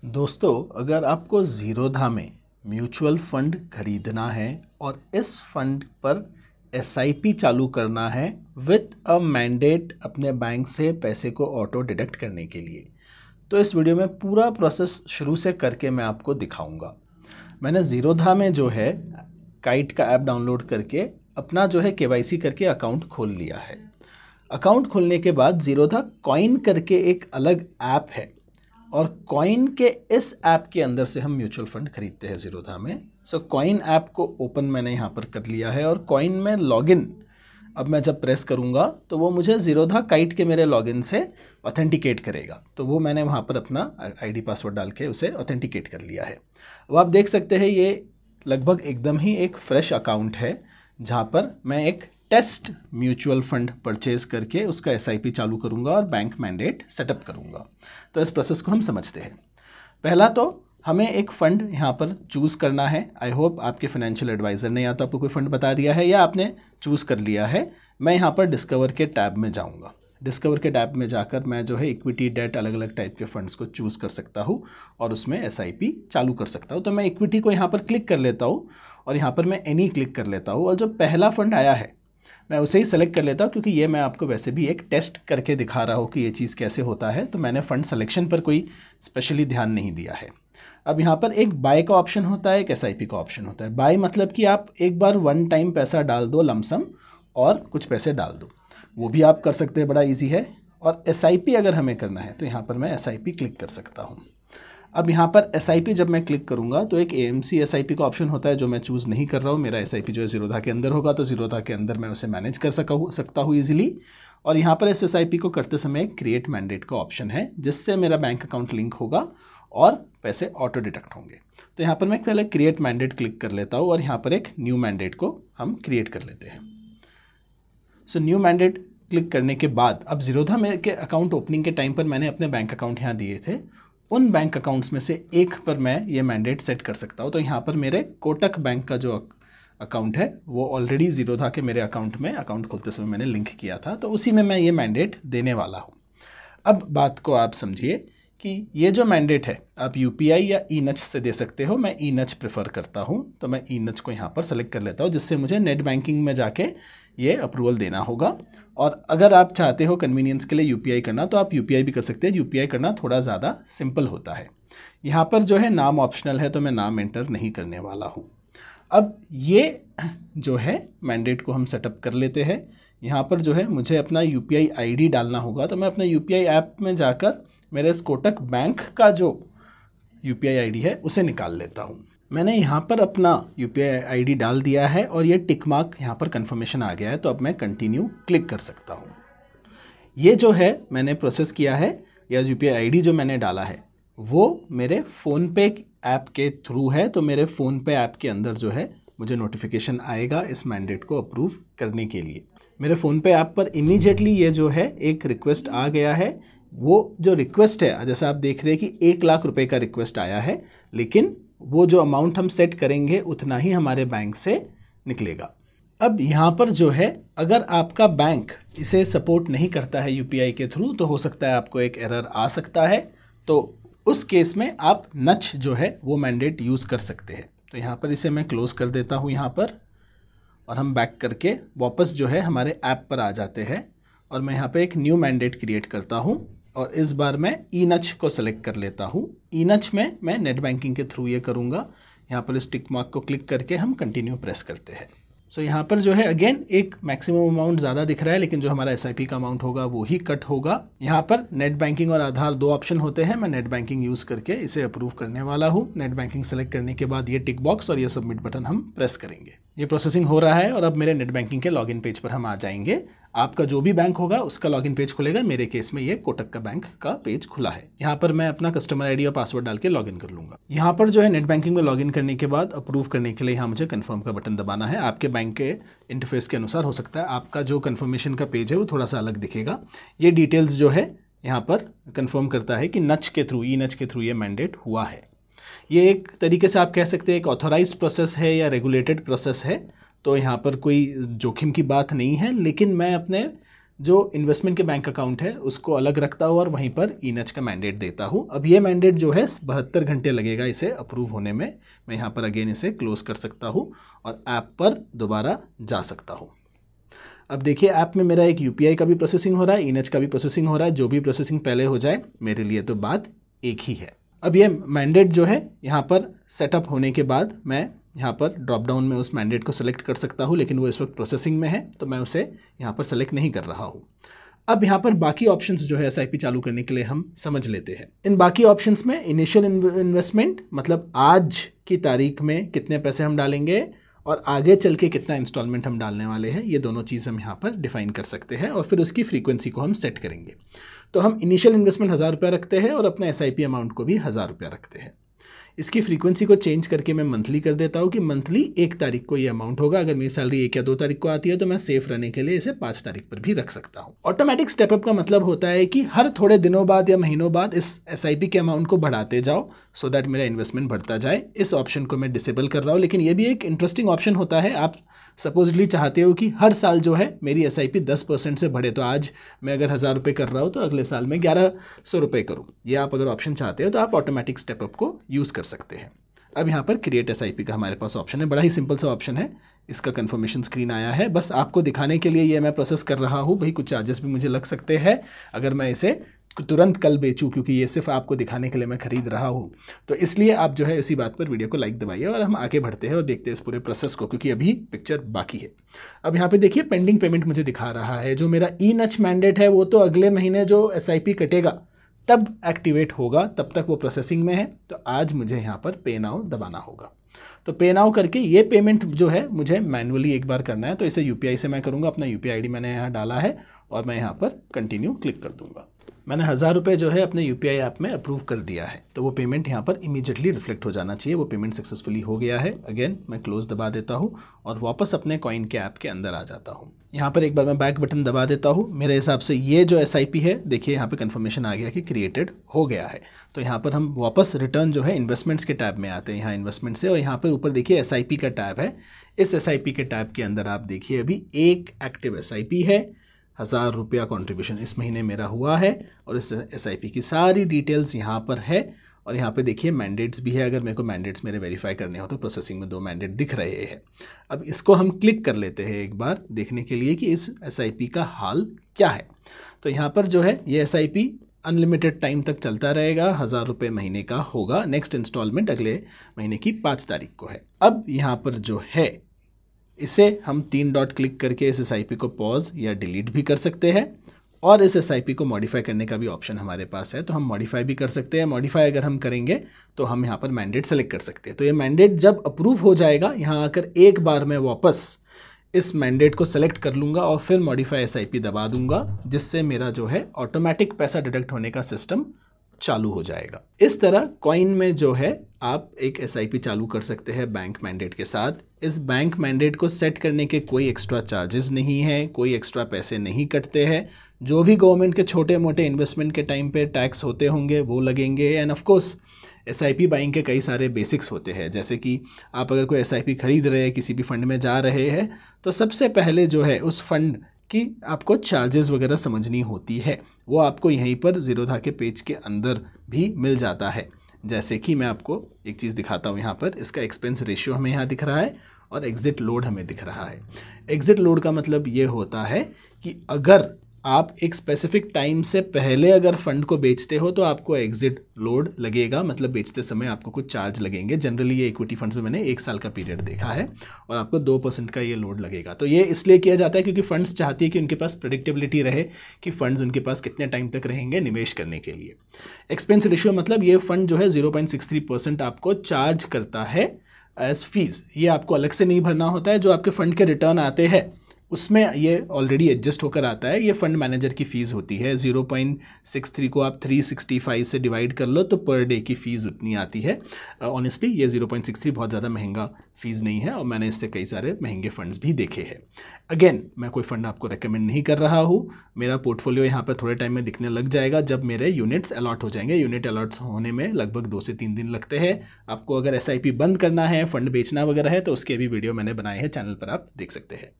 दोस्तों, अगर आपको ज़ीरोधा में म्यूचुअल फ़ंड खरीदना है और इस फंड पर एसआईपी चालू करना है विथ अ मैंडेट अपने बैंक से पैसे को ऑटो डिडक्ट करने के लिए, तो इस वीडियो में पूरा प्रोसेस शुरू से करके मैं आपको दिखाऊंगा। मैंने ज़ीरोधा में जो है काइट का ऐप डाउनलोड करके अपना जो है केवाईसी करके अकाउंट खोल लिया है। अकाउंट खोलने के बाद ज़ीरोधा कॉइन करके एक अलग ऐप है और कॉइन के इस ऐप के अंदर से हम म्यूचुअल फंड खरीदते हैं ज़ीरोधा में। सो कॉइन ऐप को ओपन मैंने यहाँ पर कर लिया है और कॉइन में लॉगिन अब मैं जब प्रेस करूँगा तो वो मुझे ज़ीरोधा काइट के मेरे लॉगिन से ऑथेंटिकेट करेगा। तो वो मैंने वहाँ पर अपना आईडी पासवर्ड डाल के उसे ऑथेंटिकेट कर लिया है। अब आप देख सकते हैं ये लगभग एकदम ही एक फ्रेश अकाउंट है जहाँ पर मैं एक टेस्ट म्यूचुअल फंड परचेज़ करके उसका एसआईपी चालू करूंगा और बैंक मैंडेट सेटअप करूंगा। तो इस प्रोसेस को हम समझते हैं। पहला तो हमें एक फ़ंड यहाँ पर चूज़ करना है। आई होप आपके फाइनेंशियल एडवाइज़र ने या तो आपको कोई फ़ंड बता दिया है या आपने चूज़ कर लिया है। मैं यहाँ पर डिस्कवर के टैब में जाऊँगा। डिस्कवर के टैब में जाकर मैं जो है इक्विटी डेट अलग अलग टाइप के फ़ंड्स को चूज़ कर सकता हूँ और उसमें एसआईपी चालू कर सकता हूँ। तो मैं इक्विटी को यहाँ पर क्लिक कर लेता हूँ और यहाँ पर मैं एनी क्लिक कर लेता हूँ और जो पहला फ़ंड आया है मैं उसे ही सेलेक्ट कर लेता हूँ, क्योंकि ये मैं आपको वैसे भी एक टेस्ट करके दिखा रहा हूँ कि ये चीज़ कैसे होता है। तो मैंने फ़ंड सिलेक्शन पर कोई स्पेशली ध्यान नहीं दिया है। अब यहाँ पर एक बाय का ऑप्शन होता है, एक एसआईपी का ऑप्शन होता है। बाय मतलब कि आप एक बार वन टाइम पैसा डाल दो लमसम और कुछ पैसे डाल दो, वो भी आप कर सकते हैं, बड़ा ईजी है। और एसआईपी अगर हमें करना है तो यहाँ पर मैं एसआईपी क्लिक कर सकता हूँ। अब यहाँ पर एसआईपी जब मैं क्लिक करूँगा तो एक एएमसी एसआईपी का ऑप्शन होता है जो मैं चूज़ नहीं कर रहा हूँ। मेरा एसआईपी जो है ज़ीरोधा के अंदर होगा, तो ज़ीरोधा के अंदर मैं उसे मैनेज कर सकता हूँ ईजिली। और यहाँ पर इस एसआईपी को करते समय क्रिएट मैंडेट का ऑप्शन है जिससे मेरा बैंक अकाउंट लिंक होगा और पैसे ऑटो डिडक्ट होंगे। तो यहाँ पर मैं पहले क्रिएट मैंडेट क्लिक कर लेता हूँ और यहाँ पर एक न्यू मैंडेट को हम क्रिएट कर लेते हैं। सो न्यू मैंडेट क्लिक करने के बाद अब ज़ीरोधा में के अकाउंट ओपनिंग के टाइम पर मैंने अपने बैंक अकाउंट यहाँ दिए थे, उन बैंक अकाउंट्स में से एक पर मैं ये मैंडेट सेट कर सकता हूँ। तो यहाँ पर मेरे कोटक बैंक का जो अकाउंट है वो ऑलरेडी ज़ीरोधा के मेरे अकाउंट में अकाउंट खोलते समय मैंने लिंक किया था, तो उसी में मैं ये मैंडेट देने वाला हूँ। अब बात को आप समझिए कि ये जो मैंडेट है आप यूपीआई या ई-नच से दे सकते हो। मैं ई-नच प्रेफर करता हूँ, तो मैं ई-नच को यहाँ पर सेलेक्ट कर लेता हूँ, जिससे मुझे नेट बैंकिंग में जाके ये अप्रूवल देना होगा। और अगर आप चाहते हो कन्वीनियंस के लिए यूपीआई करना तो आप यूपीआई भी कर सकते हैं। यूपीआई करना थोड़ा ज़्यादा सिंपल होता है। यहाँ पर जो है नाम ऑप्शनल है, तो मैं नाम एंटर नहीं करने वाला हूँ। अब ये जो है मैंडेट को हम सेटअप कर लेते हैं। यहाँ पर जो है मुझे अपना यूपीआई आईडी डालना होगा, तो मैं अपना यूपीआई ऐप में जाकर मेरे इस कोटक बैंक का जो यूपीआई आईडी है उसे निकाल लेता हूँ। मैंने यहाँ पर अपना यूपीआई आईडी डाल दिया है और ये टिक मार्क यहाँ पर कन्फर्मेशन आ गया है, तो अब मैं कंटिन्यू क्लिक कर सकता हूँ। ये जो है मैंने प्रोसेस किया है या यूपीआई आईडी जो मैंने डाला है वो मेरे फ़ोनपे ऐप के थ्रू है, तो मेरे फ़ोनपे ऐप के अंदर जो है मुझे नोटिफिकेशन आएगा इस मैंडेट को अप्रूव करने के लिए। मेरे फ़ोनपे ऐप पर इमीडिएटली ये जो है एक रिक्वेस्ट आ गया है। वो जो रिक्वेस्ट है, जैसा आप देख रहे हैं कि 1 लाख रुपए का रिक्वेस्ट आया है, लेकिन वो जो अमाउंट हम सेट करेंगे उतना ही हमारे बैंक से निकलेगा। अब यहाँ पर जो है अगर आपका बैंक इसे सपोर्ट नहीं करता है यूपीआई के थ्रू, तो हो सकता है आपको एक एरर आ सकता है। तो उस केस में आप नच जो है वो मैंडेट यूज़ कर सकते हैं। तो यहाँ पर इसे मैं क्लोज़ कर देता हूँ यहाँ पर, और हम बैक करके वापस जो है हमारे ऐप पर आ जाते हैं और मैं यहाँ पे एक न्यू मैंडेट क्रिएट करता हूँ और इस बार मैं ई-नच को सेलेक्ट कर लेता हूँ। ई-नच में मैं नेट बैंकिंग के थ्रू ये करूँगा। यहाँ पर इस टिक मार्क को क्लिक करके हम कंटिन्यू प्रेस करते हैं। सो यहाँ पर जो है अगेन एक मैक्सिमम अमाउंट ज़्यादा दिख रहा है, लेकिन जो हमारा एसआईपी का अमाउंट होगा वो ही कट होगा। यहाँ पर नेट बैंकिंग और आधार दो ऑप्शन होते हैं। मैं नेट बैंकिंग यूज़ करके इसे अप्रूव करने वाला हूँ। नेट बैंकिंग सेलेक्ट करने के बाद ये टिक बॉक्स और ये सबमिट बटन हम प्रेस करेंगे। ये प्रोसेसिंग हो रहा है और अब मेरे नेट बैंकिंग के लॉगिन पेज पर हम आ जाएंगे। आपका जो भी बैंक होगा उसका लॉगिन पेज खुलेगा। मेरे केस में ये कोटक का बैंक का पेज खुला है। यहाँ पर मैं अपना कस्टमर आईडी और पासवर्ड डाल के लॉगिन कर लूँगा। यहाँ पर जो है नेट बैंकिंग में लॉगिन करने के बाद अप्रूव करने के लिए यहाँ मुझे कन्फर्म का बटन दबाना है। आपके बैंक के इंटरफेस के अनुसार हो सकता है आपका जो कन्फर्मेशन का पेज है वो थोड़ा सा अलग दिखेगा। ये डिटेल्स जो है यहाँ पर कन्फर्म करता है कि नच के थ्रू ई-नच के थ्रू ये मैंडेट हुआ है। ये एक तरीके से आप कह सकते हैं एक ऑथोराइज्ड प्रोसेस है या रेगुलेटेड प्रोसेस है। तो यहाँ पर कोई जोखिम की बात नहीं है, लेकिन मैं अपने जो इन्वेस्टमेंट के बैंक अकाउंट है उसको अलग रखता हूँ और वहीं पर ईनच का मैंडेट देता हूँ। अब ये मैंडेट जो है 72 घंटे लगेगा इसे अप्रूव होने में। मैं यहाँ पर अगेन इसे क्लोज कर सकता हूँ और ऐप पर दोबारा जा सकता हूँ। अब देखिए ऐप में मेरा एक यूपीआई का भी प्रोसेसिंग हो रहा है, ईनच का भी प्रोसेसिंग हो रहा है। जो भी प्रोसेसिंग पहले हो जाए मेरे लिए तो बात एक ही है। अब ये मैंडेट जो है यहाँ पर सेटअप होने के बाद मैं यहाँ पर ड्रॉप डाउन में उस मैंडेट को सेलेक्ट कर सकता हूँ, लेकिन वो इस वक्त प्रोसेसिंग में है तो मैं उसे यहाँ पर सेलेक्ट नहीं कर रहा हूँ। अब यहाँ पर बाकी ऑप्शंस जो है एसआईपी चालू करने के लिए हम समझ लेते हैं। इन बाकी ऑप्शंस में इनिशियल इन्वेस्टमेंट मतलब आज की तारीख में कितने पैसे हम डालेंगे और आगे चल के कितना इंस्टॉलमेंट हम डालने वाले हैं, ये दोनों चीज़ हम यहाँ पर डिफाइन कर सकते हैं और फिर उसकी फ्रीक्वेंसी को हम सेट करेंगे। तो हम इनिशियल इन्वेस्टमेंट 1000 रुपया रखते हैं और अपना एसआईपी अमाउंट को भी 1000 रुपया रखते हैं। इसकी फ्रीक्वेंसी को चेंज करके मैं मंथली कर देता हूँ कि मंथली 1 तारीख को ये अमाउंट होगा। अगर मेरी सैलरी 1 या 2 तारीख को आती है तो मैं सेफ रहने के लिए इसे 5 तारीख पर भी रख सकता हूँ। ऑटोमेटिक स्टेपअप का मतलब होता है कि हर थोड़े दिनों बाद या महीनों बाद इस एसआईपी के अमाउंट को बढ़ाते जाओ सो दैट मेरा इन्वेस्टमेंट बढ़ता जाए। इस ऑप्शन को मैं डिसेबल कर रहा हूँ, लेकिन ये भी एक इंटरेस्टिंग ऑप्शन होता है। आप सपोजली चाहते हो कि हर साल जो है मेरी एसआईपी 10% से बढ़े, तो आज मैं अगर 1000 रुपये कर रहा हूँ तो अगले साल में 1100 रुपये करूँ। ये आप अगर ऑप्शन चाहते हो तो आप ऑटोमेटिक स्टेपअप को यूज़ कर सकते हैं। अब यहाँ पर क्रिएट एसआईपी का हमारे पास ऑप्शन है, बड़ा ही सिंपल सा ऑप्शन है। इसका कंफर्मेशन स्क्रीन आया है, बस आपको दिखाने के लिए ये मैं प्रोसेस कर रहा हूँ। भाई कुछ चार्जेस भी मुझे लग सकते हैं अगर मैं इसे तुरंत कल बेचूं, क्योंकि ये सिर्फ आपको दिखाने के लिए मैं खरीद रहा हूँ। तो इसलिए आप जो है इसी बात पर वीडियो को लाइक दबाइए और हम आगे बढ़ते हैं और देखते हैं इस पूरे प्रोसेस को, क्योंकि अभी पिक्चर बाकी है। अब यहाँ पे देखिए पेंडिंग पेमेंट मुझे दिखा रहा है। जो मेरा ईनच मैंडेट है वो तो अगले महीने जो एसआईपी कटेगा तब एक्टिवेट होगा, तब तक वो प्रोसेसिंग में है। तो आज मुझे यहाँ पर पे नाउ दबाना होगा। तो पे नाउ करके ये पेमेंट जो है मुझे मैनुअली एक बार करना है, तो इसे यूपीआई से मैं करूँगा। अपना यूपीआई आईडी मैंने यहाँ डाला है और मैं यहाँ पर कंटिन्यू क्लिक कर दूँगा। मैंने 1000 रुपये जो है अपने यूपीआई ऐप में अप्रूव कर दिया है, तो वो पेमेंट यहाँ पर इमीडिएटली रिफ्लेक्ट हो जाना चाहिए। वो पेमेंट सक्सेसफुली हो गया है। अगेन मैं क्लोज दबा देता हूँ और वापस अपने कॉइन के ऐप के अंदर आ जाता हूँ। यहाँ पर एक बार मैं बैक बटन दबा देता हूँ। मेरे हिसाब से ये जो एसआईपी है, देखिए यहाँ पे कंफर्मेशन आ गया कि क्रिएटेड हो गया है। तो यहाँ पर हम वापस रिटर्न जो है इन्वेस्टमेंट्स के टैब में आते हैं, यहाँ इन्वेस्टमेंट से, और यहाँ पर ऊपर देखिए एसआईपी का टैब है। इस एसआईपी के टैब के अंदर आप देखिए अभी एक एक्टिव एसआईपी है, 1000 रुपया कॉन्ट्रीब्यूशन इस महीने मेरा हुआ है और इस एसआईपी की सारी डिटेल्स यहाँ पर है। और यहाँ पे देखिए मैंडेट्स भी है। अगर मेरे को मैंडेट्स मेरे वेरीफाई करने हो तो प्रोसेसिंग में 2 मैंडेट दिख रहे हैं। अब इसको हम क्लिक कर लेते हैं एक बार देखने के लिए कि इस एसआईपी का हाल क्या है। तो यहाँ पर जो है ये एसआईपी अनलिमिटेड टाइम तक चलता रहेगा, 1000 रुपये महीने का होगा। नेक्स्ट इंस्टॉलमेंट अगले महीने की 5 तारीख को है। अब यहाँ पर जो है इसे हम 3 डॉट क्लिक करके इस एसआईपी को पॉज या डिलीट भी कर सकते हैं और इस एसआईपी को मॉडिफाई करने का भी ऑप्शन हमारे पास है, तो हम मॉडिफाई भी कर सकते हैं। मॉडिफाई अगर हम करेंगे तो हम यहाँ पर मैंडेट सेलेक्ट कर सकते हैं। तो ये मैंडेट जब अप्रूव हो जाएगा, यहाँ आकर एक बार मैं वापस इस मैंडेट को सेलेक्ट कर लूँगा और फिर मॉडिफाई एसआईपी दबा दूंगा, जिससे मेरा जो है ऑटोमेटिक पैसा डिडक्ट होने का सिस्टम चालू हो जाएगा। इस तरह कॉइन में जो है आप एक एसआईपी चालू कर सकते हैं बैंक मैंडेट के साथ। इस बैंक मैंडेट को सेट करने के कोई एक्स्ट्रा चार्जेस नहीं है, कोई एक्स्ट्रा पैसे नहीं कटते हैं। जो भी गवर्नमेंट के छोटे मोटे इन्वेस्टमेंट के टाइम पे टैक्स होते होंगे वो लगेंगे। End of course SIP buying के कई सारे बेसिक्स होते हैं, जैसे कि आप अगर कोई एसआईपी खरीद रहे हैं, किसी भी फंड में जा रहे हैं, तो सबसे पहले जो है उस फंड कि आपको चार्जेस वगैरह समझनी होती है। वो आपको यहीं पर ज़ीरोधा के पेज के अंदर भी मिल जाता है। जैसे कि मैं आपको एक चीज़ दिखाता हूँ, यहाँ पर इसका एक्सपेंस रेशियो हमें यहाँ दिख रहा है और एग्ज़िट लोड हमें दिख रहा है। एग्ज़िट लोड का मतलब ये होता है कि अगर आप एक स्पेसिफिक टाइम से पहले अगर फंड को बेचते हो तो आपको एग्जिट लोड लगेगा, मतलब बेचते समय आपको कुछ चार्ज लगेंगे। जनरली ये इक्विटी फंड्स में मैंने 1 साल का पीरियड देखा है और आपको 2% का ये लोड लगेगा। तो ये इसलिए किया जाता है क्योंकि फंड्स चाहती है कि उनके पास प्रेडिक्टेबिलिटी रहे कि फंड्स उनके पास कितने टाइम तक रहेंगे निवेश करने के लिए। एक्सपेंस रेशियो मतलब ये फंड जो है 0.63% आपको चार्ज करता है एज फीस। ये आपको अलग से नहीं भरना होता है। जो आपके फंड के रिटर्न आते हैं उसमें ये ऑलरेडी एडजस्ट होकर आता है। ये फंड मैनेजर की फ़ीस होती है। 0.63 को आप 365 से डिवाइड कर लो तो पर डे की फ़ीस उतनी आती है। ऑनेस्टली ये 0.63 बहुत ज़्यादा महंगा फ़ीस नहीं है और मैंने इससे कई सारे महंगे फ़ंड्स भी देखे हैं। अगेन मैं कोई फ़ंड आपको रेकमेंड नहीं कर रहा हूँ। मेरा पोर्टफोलियो यहाँ पर थोड़े टाइम में दिखने लग जाएगा जब मेरे यूनिट्स अलॉट हो जाएंगे। यूनिट अलॉट होने में लगभग 2 से 3 दिन लगते हैं। आपको अगर SIP बंद करना है, फ़ंड बेचना वगैरह है तो उसके भी वीडियो मैंने बनाए हैं, चैनल पर आप देख सकते हैं।